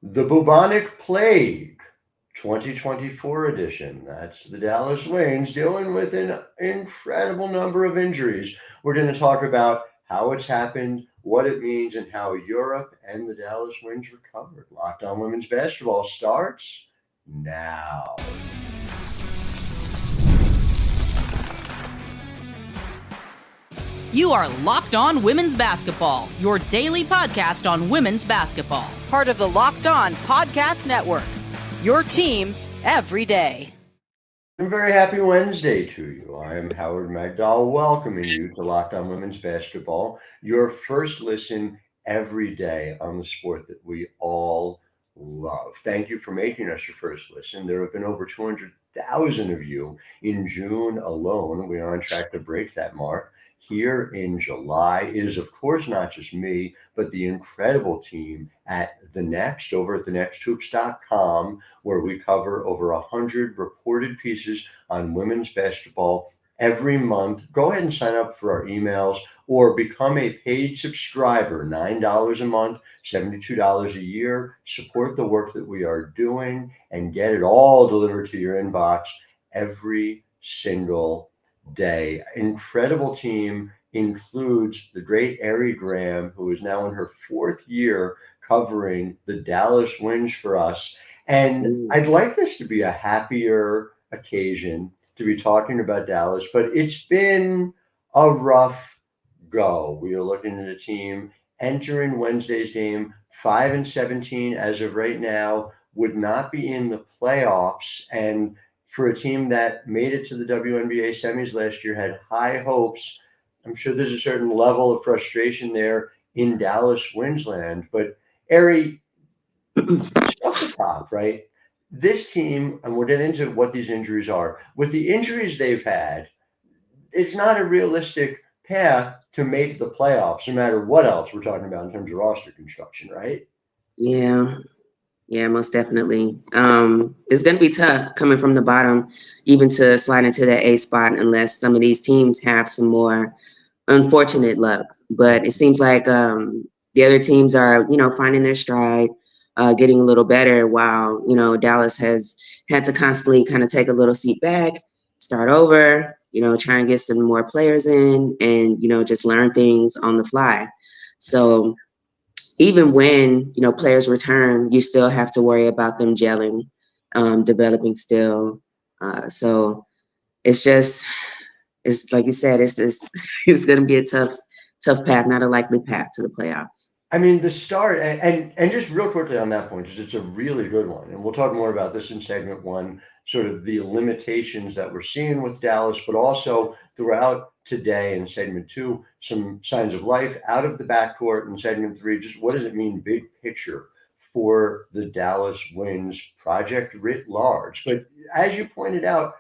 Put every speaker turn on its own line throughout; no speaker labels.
The bubonic plague 2024 edition. That's the Dallas Wings dealing with an incredible number of injuries. We're going to talk about how it's happened, what it means, and how Europe and the Dallas Wings recovered. Locked On Women's Basketball starts now.
You are Locked On Women's Basketball, your daily podcast on women's basketball. Part of the Locked On Podcast Network, your team every day.
A very happy Wednesday to you. I am Howard Megdal, welcoming you to Locked On Women's Basketball, your first listen every day on the sport that we all love. Thank you for making us your first listen. There have been over 200,000 of you in June alone. We are on track to break that mark here in July. It is, of course, not just me, but the incredible team at The Next over at thenexthoops.com, where we cover over 100 reported pieces on women's basketball every month. Go ahead and sign up for our emails or become a paid subscriber, $9 a month, $72 a year. Support the work that we are doing and get it all delivered to your inbox every single day. Incredible team includes the great Arie Graham, who is now in her fourth year covering the Dallas Wings for us. And I'd like this to be a happier occasion to be talking about Dallas, but it's been a rough go. We are looking at a team entering Wednesday's game 5-17 as of right now, would not be in the playoffs. And for a team that made it to the WNBA semis last year, had high hopes. I'm sure there's a certain level of frustration there in Dallas Winsland. But Arie, off the top, right? This team, and we'll get into what these injuries are. With the injuries they've had, it's not a realistic path to make the playoffs, no matter what else we're talking about in terms of roster construction, right?
Yeah, most definitely. It's going to be tough coming from the bottom, even to slide into that A spot, unless some of these teams have some more unfortunate luck. But it seems like the other teams are, finding their stride, getting a little better, while, Dallas has had to constantly kind of take a little seat back, start over, try and get some more players in and, just learn things on the fly. So even when, players return, you still have to worry about them gelling, developing still. So it's like you said, it's going to be a tough path, not a likely path to the playoffs.
I mean, the start, and just real quickly on that point, because it's a really good one, and we'll talk more about this in segment one, sort of the limitations that we're seeing with Dallas, but also throughout today in segment two, some signs of life out of the backcourt in segment three. Just what does it mean, big picture, for the Dallas Wings project writ large? But as you pointed out,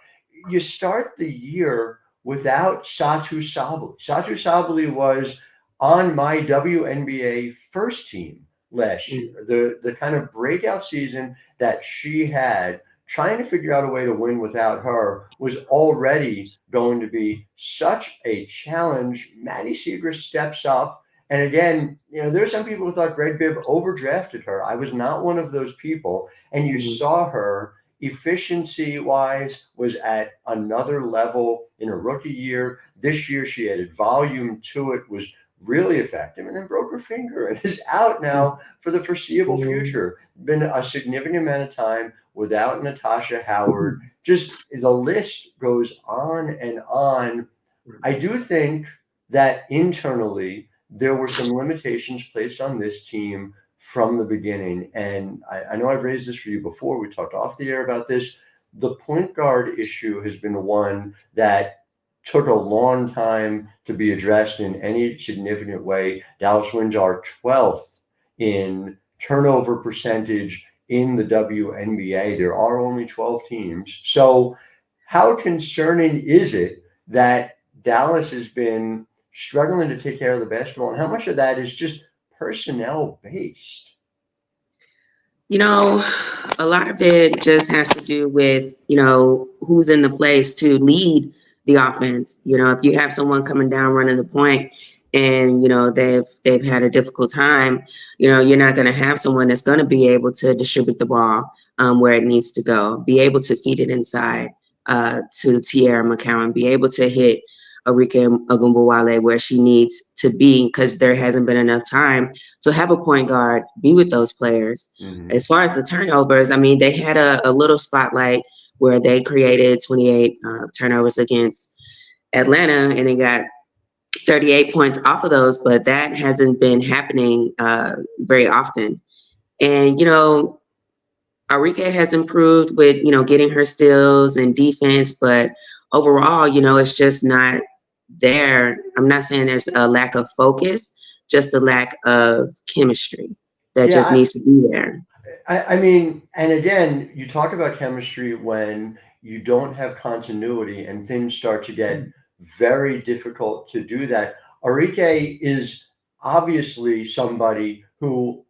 you start the year without Satou Sabally. Satou Sabally was on my WNBA first team last year. The kind of breakout season that she had, trying to figure out a way to win without her, was already going to be such a challenge. Maddie Siegrist steps up. And again, there are some people who thought Greg Bibb overdrafted her. I was not one of those people. And you saw her efficiency-wise was at another level in her rookie year. This year she added volume to it, was really effective, and then broke her finger and is out now for the foreseeable future. Been a significant amount of time without Natasha Howard. Just the list goes on and on. I do think that internally there were some limitations placed on this team from the beginning. And I know I've raised this for you before. We talked off the air about this. The point guard issue has been one that took a long time to be addressed in any significant way. Dallas Wings are 12th in turnover percentage in the WNBA. There are only 12 teams. So how concerning is it that Dallas has been struggling to take care of the basketball? And how much of that is just personnel based?
A lot of it just has to do with, who's in the place to lead the offense. If you have someone coming down running the point and they've had a difficult time, you're not going to have someone that's going to be able to distribute the ball where it needs to go, be able to feed it inside to Tierra McCowan, be able to hit Arike Ogunbowale where she needs to be, because there hasn't been enough time to have a point guard be with those players.
Mm-hmm.
As far as the turnovers, I mean, they had a little spotlight where they created 28 turnovers against Atlanta, and they got 38 points off of those, but that hasn't been happening very often. And, Arike has improved with, getting her steals and defense, but overall, it's just not there. I'm not saying there's a lack of focus, just a lack of chemistry that just needs to be there.
I mean, and again, you talk about chemistry when you don't have continuity and things start to get very difficult to do that. Arike is obviously somebody who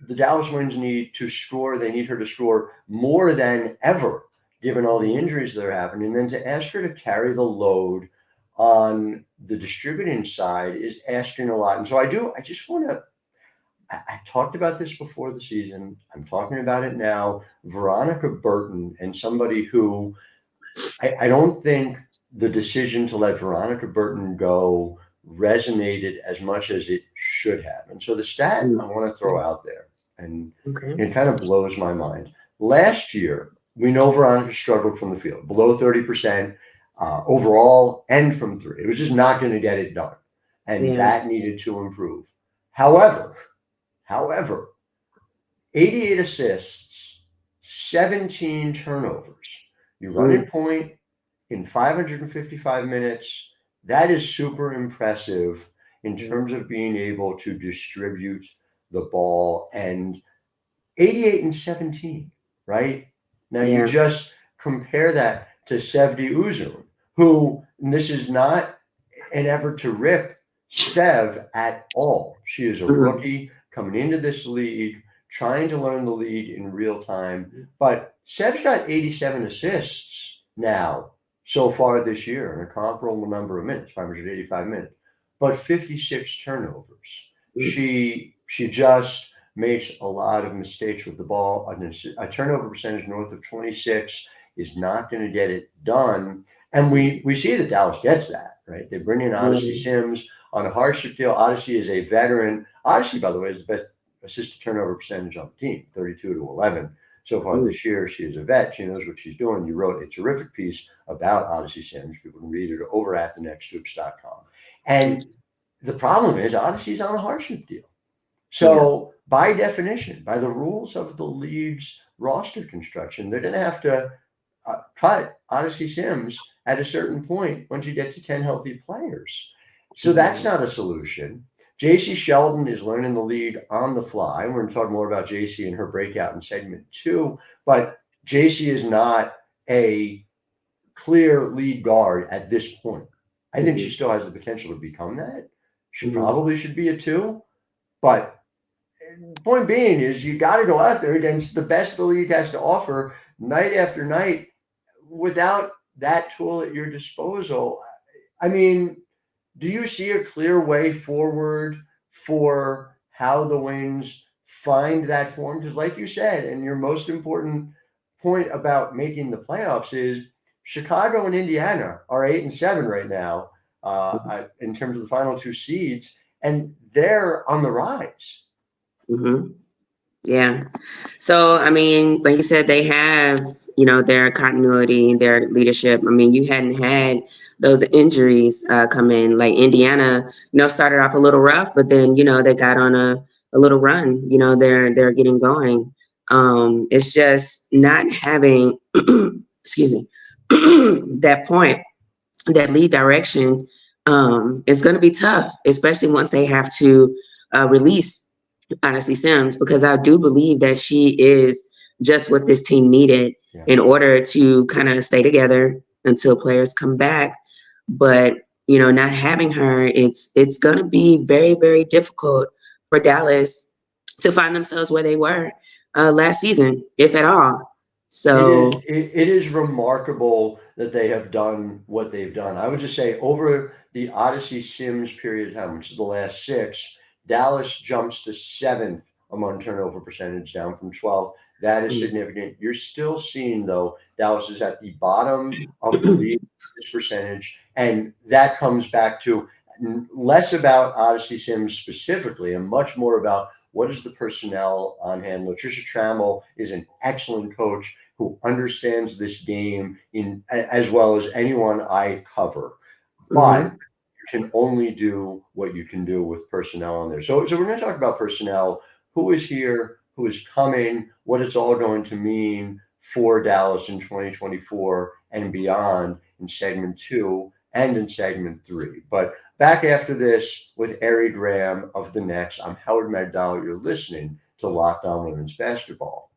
the Dallas Wings need to score. They need her to score more than ever, given all the injuries that are happening. And then to ask her to carry the load on the distributing side is asking a lot. And so I just want to, I talked about this before the season. I'm talking about it now. Veronica Burton, and somebody who I don't think the decision to let Veronica Burton go resonated as much as it should have. And so the stat I want to throw out there, and it kind of blows my mind. Last year, we know Veronica struggled from the field, below 30% overall and from three. It was just not going to get it done. And that needed to improve. However, 88 assists, 17 turnovers. You run a point in 555 minutes. That is super impressive in terms of being able to distribute the ball. And 88 and 17, right? Now you just compare that to Sevdi Uzun, who, and this is not an effort to rip Sev at all. She is a rookie coming into this league, trying to learn the league in real time. But Sev's got 87 assists now so far this year in a comparable number of minutes, 585 minutes, but 56 turnovers. She just makes a lot of mistakes with the ball. A turnover percentage north of 26 is not going to get it done. And we see that Dallas gets that, right? They bring in Odyssey Sims on a hardship deal. Odyssey is a veteran. Odyssey, by the way, is the best assist to turnover percentage on the team, 32-11. So far this year, she is a vet. She knows what she's doing. You wrote a terrific piece about Odyssey Sims. People can read it over at thenexthoops.com. And the problem is Odyssey's on a hardship deal. So by definition, by the rules of the league's roster construction, they're going to have to cut Odyssey Sims at a certain point once you get to 10 healthy players. So that's not a solution. Jacy Sheldon is learning the league on the fly. We're going to talk more about Jacy and her breakout in segment 2, but Jacy is not a clear lead guard at this point. I think she still has the potential to become that. She probably should be a 2, but point being is you got to go out there against the best the league has to offer night after night. Without that tool at your disposal, I mean, do you see a clear way forward for how the Wings find that form? Because like you said, and your most important point about making the playoffs is Chicago and Indiana are 8 and 7 right now in terms of the final 2 seeds, and they're on the rise.
Yeah. So, I mean, like you said, they have, their continuity, their leadership. I mean, you hadn't had those injuries come in. Like Indiana, started off a little rough, but then, they got on a little run. They're getting going. It's just not having, excuse me, that point, that lead direction is going to be tough, especially once they have to release Odyssey Sims, because I do believe that she is just what this team needed in order to kind of stay together until players come back. But, not having her, it's going to be very, very difficult for Dallas to find themselves where they were last season, if at all. So
It is remarkable that they have done what they've done. I would just say over the Odyssey Sims period of time, which is the last 6, Dallas jumps to 7th among turnover percentage, down from 12th. That is significant. You're still seeing, though, Dallas is at the bottom of the league this percentage, and that comes back to less about Odyssey Sims specifically and much more about what is the personnel on hand. Latricia Trammell is an excellent coach who understands this game in as well as anyone I cover. But you can only do what you can do with personnel on there. So we're going to talk about personnel, who is here, who is coming, what it's all going to mean for Dallas in 2024 and beyond in segment 2 and in segment 3. But back after this with Arie Graham of the Nets. I'm Howard Megdal. You're listening to Locked On Women's Basketball.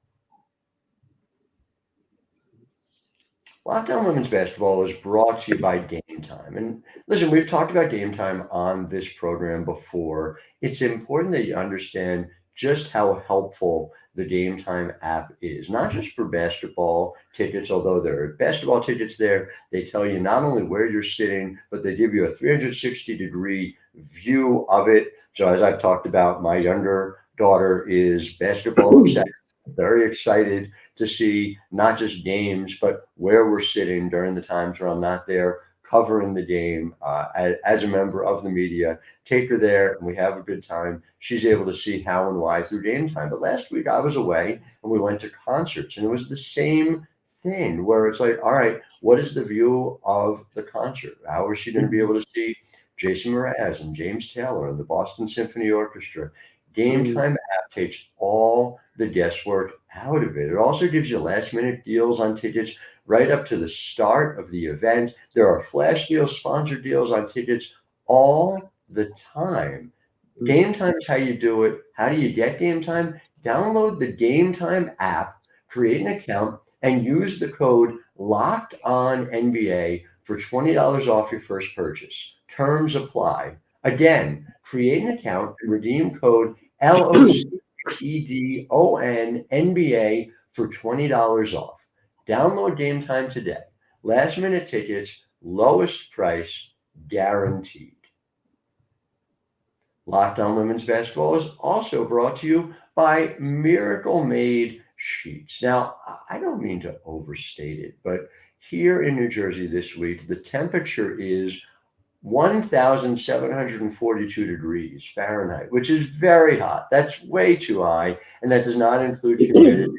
Locked On Women's Basketball is brought to you by Game Time. And listen, we've talked about Game Time on this program before. It's important that you understand just how helpful the Game Time app is, not just for basketball tickets, although there are basketball tickets there. They tell you not only where you're sitting, but they give you a 360-degree view of it. So as I've talked about, my younger daughter is basketball obsessed. Very excited to see not just games, but where we're sitting during the times where I'm not there covering the game as a member of the media. Take her there and we have a good time. She's able to see how and why through Game Time. But last week I was away and we went to concerts, and it was the same thing where it's like, all right, what is the view of the concert? How is she going to be able to see Jason Mraz and James Taylor and the Boston Symphony Orchestra? Game Time app takes all the guesswork out of it. It also gives you last minute deals on tickets right up to the start of the event. There are flash deals, sponsored deals on tickets all the time. Game Time is how you do it. How do you get Game Time? Download the Game Time app, create an account, and use the code LOCKEDONNBA for $20 off your first purchase. Terms apply. Again, create an account and redeem code LOCKEDONNBA for $20 off. Download Game Time today. Last minute tickets, lowest price, guaranteed. Locked On Women's Basketball is also brought to you by Miracle Made Sheets. Now, I don't mean to overstate it, but here in New Jersey this week, the temperature is 1,742 degrees Fahrenheit, which is very hot. That's way too high, and that does not include humidity.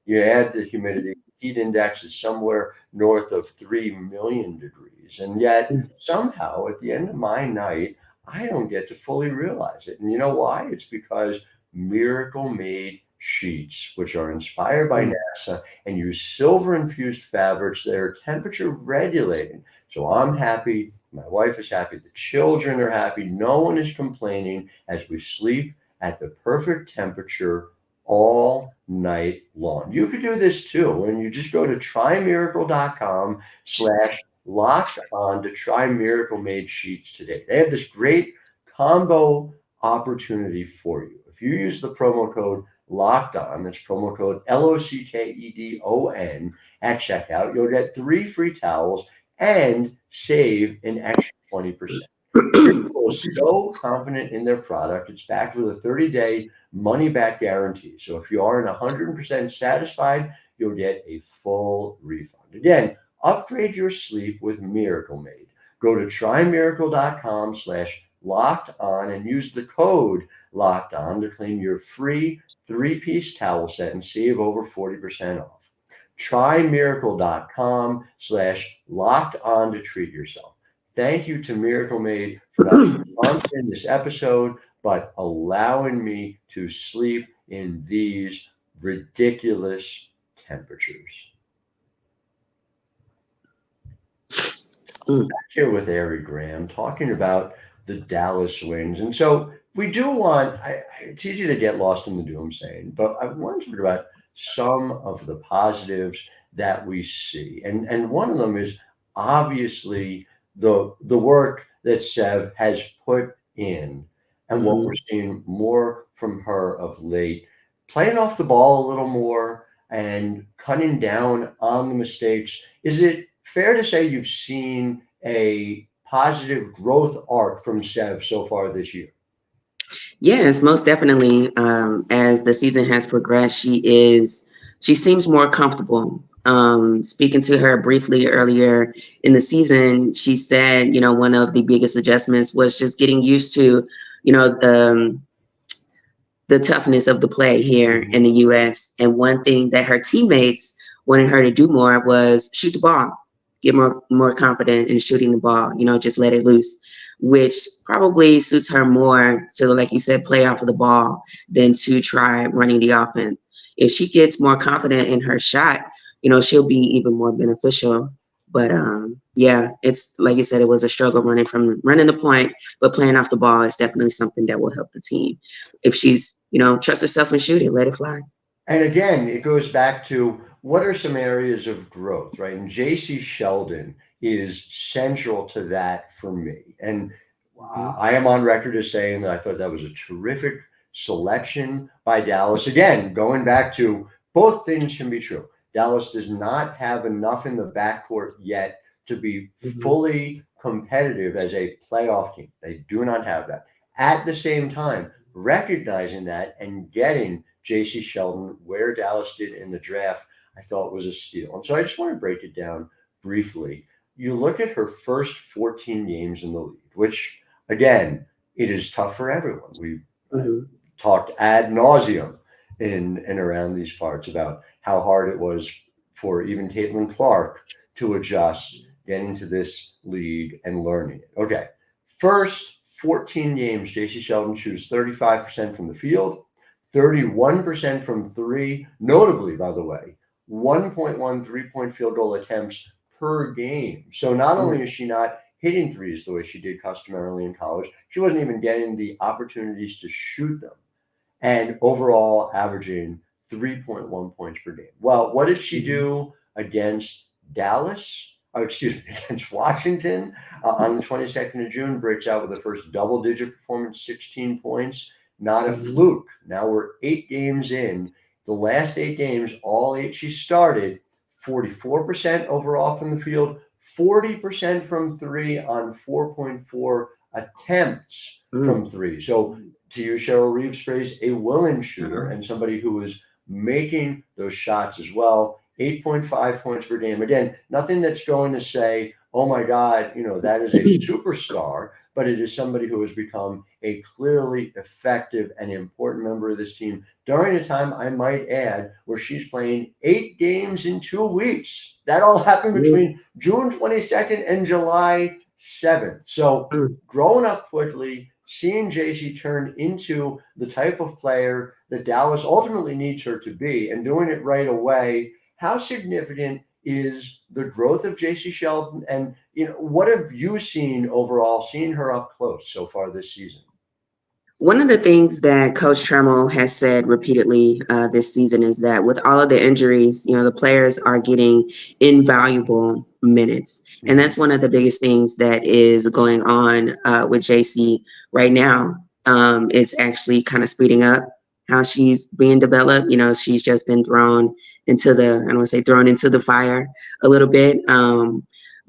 You add the humidity, heat index is somewhere north of 3 million degrees, and yet somehow at the end of my night, I don't get to fully realize it. And you know why? It's because Miracle Made Sheets, which are inspired by NASA and use silver-infused fabrics that are temperature regulating. So I'm happy, my wife is happy, the children are happy, no one is complaining as we sleep at the perfect temperature all night long. You could do this too, and you just go to trymiracle.com/locked-on to try Miracle Made Sheets today. They have this great combo opportunity for you. If you use the promo code Locked On, that's promo code LOCKEDON at checkout, you'll get 3 free towels and save an extra 20%. People are so confident in their product. It's backed with a 30-day money-back guarantee. So if you aren't 100% satisfied, you'll get a full refund. Again, upgrade your sleep with Miracle Made. Go to trymiracle.com/locked-on and use the code LOCKED-ON to claim your free 3-piece towel set and save over 40% off. trymiracle.com/locked-on to treat yourself. Thank you to Miracle Made for not sponsoring this episode, but allowing me to sleep in these ridiculous temperatures. Back here with Arie Graham talking about the Dallas Wings. And so we do want, it's easy to get lost in the doomsaying, but I want to talk about some of the positives that we see. And one of them is obviously the work that Sev has put in and what we're seeing more from her of late, playing off the ball a little more, and cutting down on the mistakes. Is it fair to say you've seen a positive growth arc from Sev so far this year?
Yes, most definitely. As the season has progressed, she seems more comfortable. Speaking to her briefly earlier in the season, she said, one of the biggest adjustments was just getting used to, the toughness of the play here in the U.S. And one thing that her teammates wanted her to do more was shoot the ball, get more confident in shooting the ball, just let it loose, which probably suits her more to, like you said, play off of the ball than to try running the offense. If she gets more confident in her shot, she'll be even more beneficial. But yeah, it's like you said, it was a struggle running the point, but playing off the ball is definitely something that will help the team. If she's, trust herself and shoot it, let it fly.
And again, it goes back to what are some areas of growth, right? And Jacy Sheldon is central to that for me. And I am on record as saying that I thought that was a terrific selection by Dallas. Again, going back to both things can be true. Dallas does not have enough in the backcourt yet to be fully competitive as a playoff team. They do not have that. At the same time, recognizing that and getting Jacy Sheldon where Dallas did in the draft, I thought was a steal. And so I just want to break it down briefly. You look at her first 14 games in the league, which, again, it is tough for everyone. We talked ad nauseum in and around these parts about how hard it was for even Caitlin Clark to adjust, getting to this league and learning it. Okay, first 14 games, Jacy Sheldon shoots 35% from the field, 31% from three. Notably, by the way, 1.1 three-point field goal attempts per game. So not only is she not hitting threes the way she did customarily in college, she wasn't even getting the opportunities to shoot them. And overall averaging 3.1 points per game. Well, what did she do against Dallas? Against Washington on the 22nd of June? Breaks out with the first double-digit performance, 16 points. Not a fluke. Now we're 8 games in. The last 8 games, all 8 she started, 44% overall from the field, 40% from three on 4.4 attempts from three. So to use Cheryl Reeves' phrase, a willing shooter and somebody who is making those shots as well. 8.5 points per game. Again, nothing that's going to say, oh my God, that is a superstar, but it is somebody who has become a clearly effective and important member of this team during a time, I might add, where she's playing 8 games in 2 weeks. That all happened between June 22nd and July 7th. So growing up quickly, seeing Jacy turn into the type of player that Dallas ultimately needs her to be and doing it right away. How significant is the growth of Jacy Sheldon? And what have you seen overall, seeing her up close so far this season?
One of the things that Coach Trammell has said repeatedly this season is that with all of the injuries, the players are getting invaluable minutes. And that's one of the biggest things that is going on with Jacy right now. It's actually kind of speeding up how she's being developed. She's just been thrown into the fire a little bit.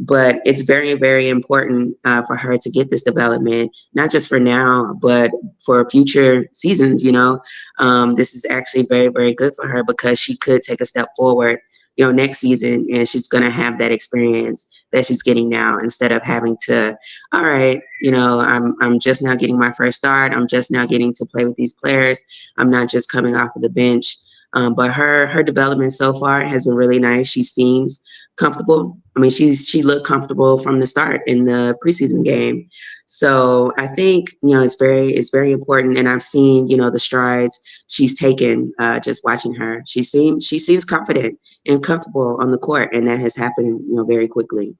But it's very, very important for her to get this development, not just for now, but for future seasons. This is actually very, very good for her because she could take a step forward, next season, and she's going to have that experience that she's getting now instead of having to, all right, I'm just now getting my first start. I'm just now getting to play with these players. I'm not just coming off of the bench. But her development so far has been really nice. She seems comfortable. I mean, she looked comfortable from the start in the preseason game. So I think, it's very important. And I've seen, the strides she's taken just watching her. She seems confident and comfortable on the court, and that has happened, very quickly.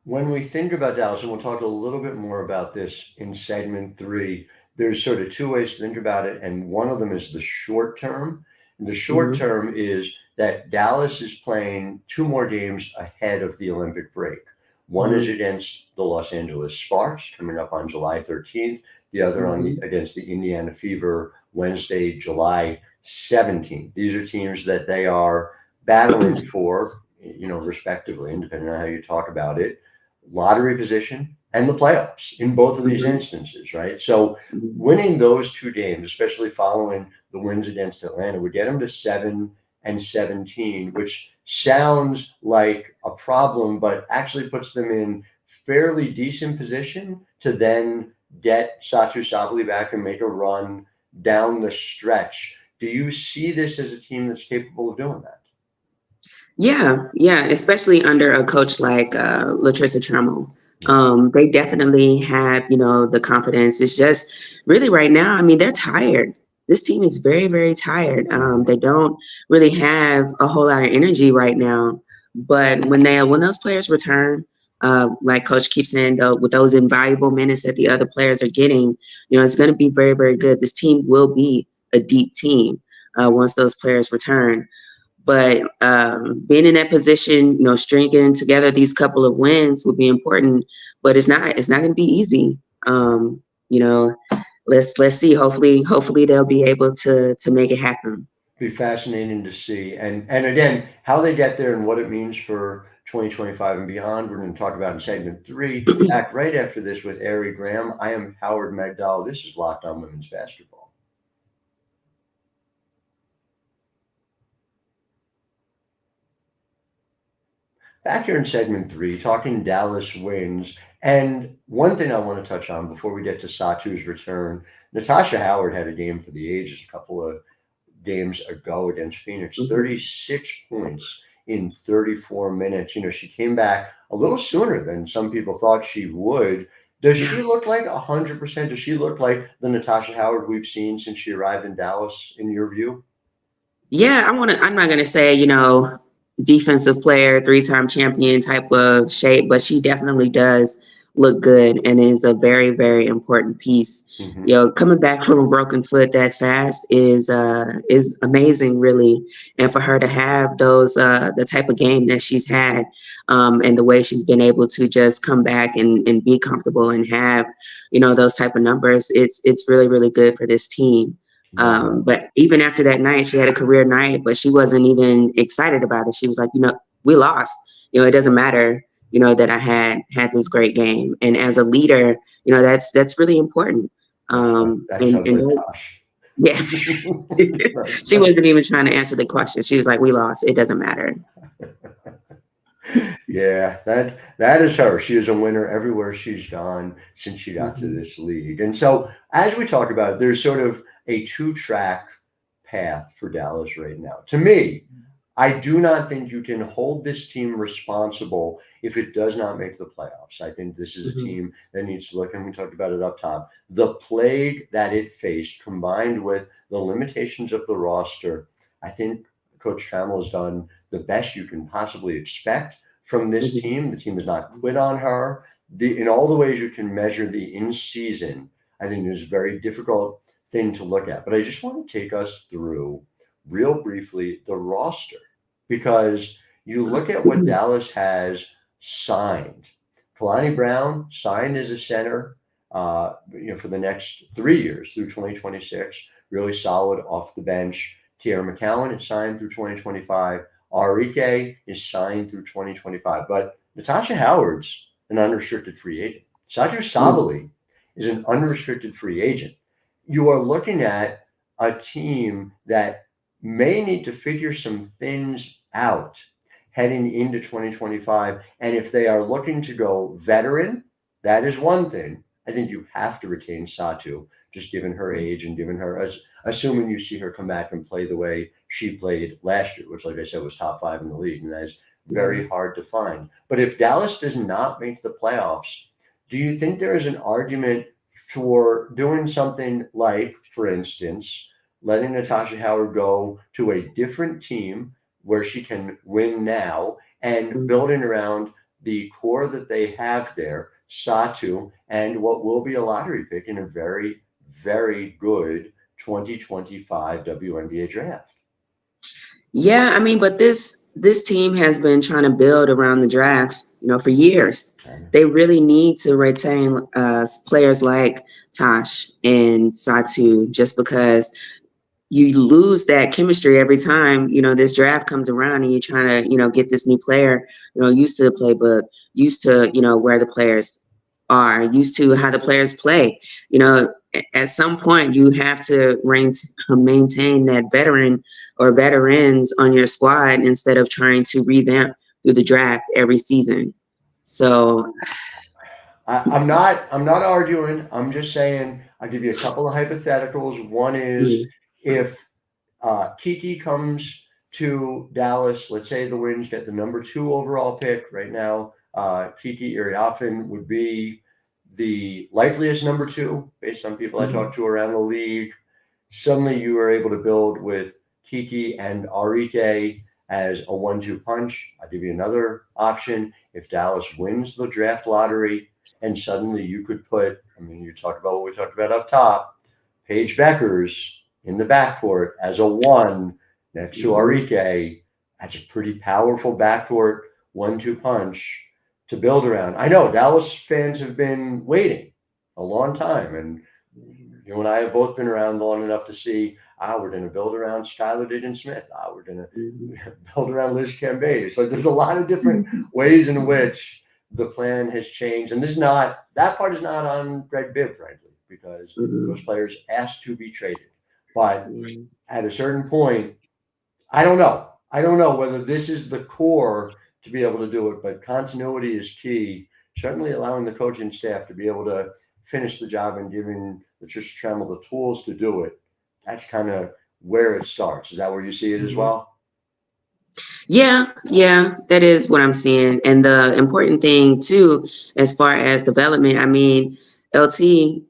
When we think about Dallas, and we'll talk a little bit more about this in segment 3, there's sort of 2 ways to think about it. And one of them is the short term. The short term is that Dallas is playing 2 more games ahead of the Olympic break. One is against the Los Angeles Sparks coming up on July 13th. The other against the Indiana Fever Wednesday, July 17th. These are teams that they are battling for, respectively, and depending on how you talk about it, lottery position and the playoffs in both of these instances, right? So winning those 2 games, especially following the wins against Atlanta, would get them to 7-17, which sounds like a problem, but actually puts them in fairly decent position to then get Satou Sabally back and make a run down the stretch. Do you see this as a team that's capable of doing that?
Yeah, especially under a coach like Latricia Trammell. They definitely have, the confidence. It's just really right now, I mean, they're tired. This team is very, very tired. They don't really have a whole lot of energy right now. But when those players return, like Coach keeps saying, though, with those invaluable minutes that the other players are getting, it's going to be very, very good. This team will be a deep team once those players return. But being in that position, stringing together these couple of wins would be important. But it's not going to be easy. Let's see. Hopefully they'll be able to make it happen.
Be fascinating to see, and again, how they get there and what it means for 2025 and beyond. We're going to talk about in segment 3. Back right after this with Arie Graham. I am Howard Megdal. This is Locked On Women's Basketball. Back here in segment 3, talking Dallas wins. And one thing I want to touch on before we get to Satou's return, Natasha Howard had a game for the ages a couple of games ago against Phoenix, 36 points in 34 minutes. She came back a little sooner than some people thought she would. Does she look like 100%? Does she look like the Natasha Howard we've seen since she arrived in Dallas, in your view?
Yeah, I'm not going to say, defensive player, 3-time champion type of shape, but she definitely does look good and is a very, very important piece. Coming back from a broken foot that fast is amazing, really. And for her to have those the type of game that she's had, and the way she's been able to just come back and be comfortable and have, those type of numbers, it's really, really good for this team. But even after that night, she had a career night, but she wasn't even excited about it. She was like, we lost. It doesn't matter, that I had this great game. And as a leader, that's really important. Yeah, she wasn't even trying to answer the question. She was like, we lost. It doesn't matter.
Yeah, that is her. She is a winner everywhere she's gone since she got to this league. And so as we talk about it, there's sort of a 2-track path for Dallas right now. To me, I do not think you can hold this team responsible if it does not make the playoffs. I think this is a team that needs to look, and we talked about it up top, the plague that it faced combined with the limitations of the roster. I think Coach Trammell has done the best you can possibly expect from this team. The team has not quit on her. In all the ways you can measure the in-season, I think it is a very difficult thing to look at. But I just want to take us through real briefly the roster, because you look at what Dallas has signed. Kalani Brown signed as a center for the next 3 years through 2026, really solid off the bench. Tierra McCowan is signed through 2025. Arike is signed through 2025. But Natasha Howard's an unrestricted free agent. Satou Sabally is an unrestricted free agent. You are looking at a team that may need to figure some things out heading into 2025. And if they are looking to go veteran, that is one thing. I think you have to retain Satou, just given her age and given her, assuming you see her come back and play the way she played last year, which, like I said, was top 5 in the league. And that is very hard to find. But if Dallas does not make the playoffs, do you think there is an argument for doing something like, for instance, letting Natasha Howard go to a different team where she can win now and building around the core that they have there, Satou, and what will be a lottery pick in a very, very good 2025 WNBA draft?
Yeah, I mean, but this team has been trying to build around the draft, for years. They really need to retain players like Tosh and Satou, just because you lose that chemistry every time, this draft comes around and you're trying to, get this new player, used to the playbook, used to, where the players are, used to how the players play. At some point you have to maintain that veteran or veterans on your squad instead of trying to revamp through the draft every season. So
I'm not arguing. I'm just saying, I'll give you a couple of hypotheticals. One is if Kiki comes to Dallas, let's say the Winds get the number 2 overall pick right now. Kiki Iriafen would be the likeliest number 2 based on people I talked to around the league. Suddenly you are able to build with Kiki and Arike as a 1-2 punch. I'll give you another option. If Dallas wins the draft lottery and suddenly you could put, you talked about what we talked about up top, Paige Bueckers in the backcourt as a 1 next to Arike. That's a pretty powerful backcourt 1-2 punch to build around. I know Dallas fans have been waiting a long time, and you and I have both been around long enough to see, we're going to build around Skylar Diggins-Smith. We're going to build around Liz Cambage. So there's a lot of different ways in which the plan has changed. And that part is not on Greg Bibb, frankly, because those players asked to be traded. But at a certain point, I don't know whether this is the core to be able to do it, but continuity is key. Certainly allowing the coaching staff to be able to finish the job and giving Patricia Trammell the tools to do it. That's kind of where it starts. Is that where you see it as well?
Yeah, that is what I'm seeing. And the important thing too, as far as development, LT,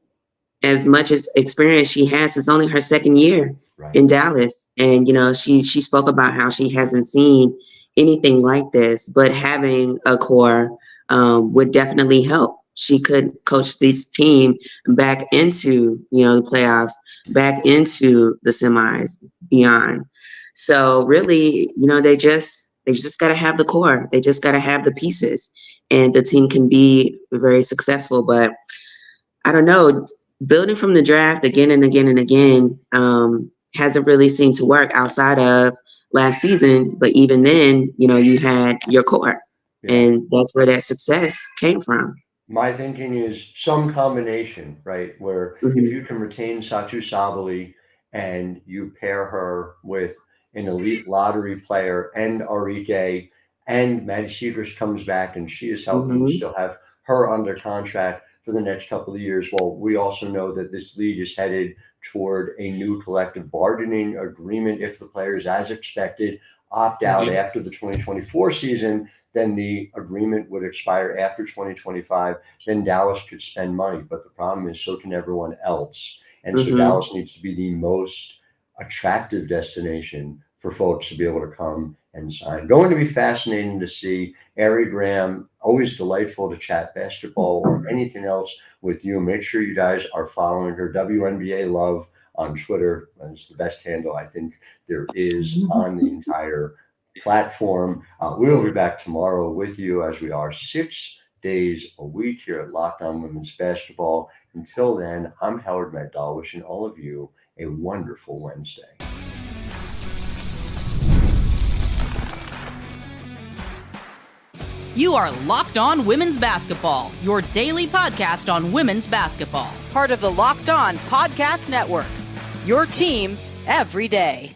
as much as experience she has, it's only her second year in Dallas. And, she spoke about how she hasn't seen anything like this, but having a core would definitely help. She could coach this team back into, the playoffs, back into the semis, beyond. So really, they just got to have the core. They just got to have the pieces, and the team can be very successful. But I don't know, building from the draft again and again and again hasn't really seemed to work outside of last season. But even then, you had your core, and that's where that success came from.
My thinking is some combination, right? Where if you can retain Satou Sabally and you pair her with an elite lottery player and Arike, and Maddie Segrist comes back and she is healthy, you still have her under contract for the next couple of years. Well, we also know that this league is headed toward a new collective bargaining agreement. If the players, as expected, opt out after the 2024 season, then the agreement would expire after 2025. Then Dallas could spend money. But the problem is, so can everyone else. And so Dallas needs to be the most attractive destination for folks to be able to come and sign. Going to be fascinating to see. Arie Graham, always delightful to chat basketball or anything else with you. Make sure you guys are following her, WNBA Love, on Twitter. It's the best handle I think there is on the entire platform. We'll be back tomorrow with you, as we are 6 days a week here at Locked On Women's Basketball. Until then, I'm Howard Megdal, wishing all of you a wonderful Wednesday.
You are Locked On Women's Basketball, your daily podcast on women's basketball. Part of the Locked On Podcast Network, your team every day.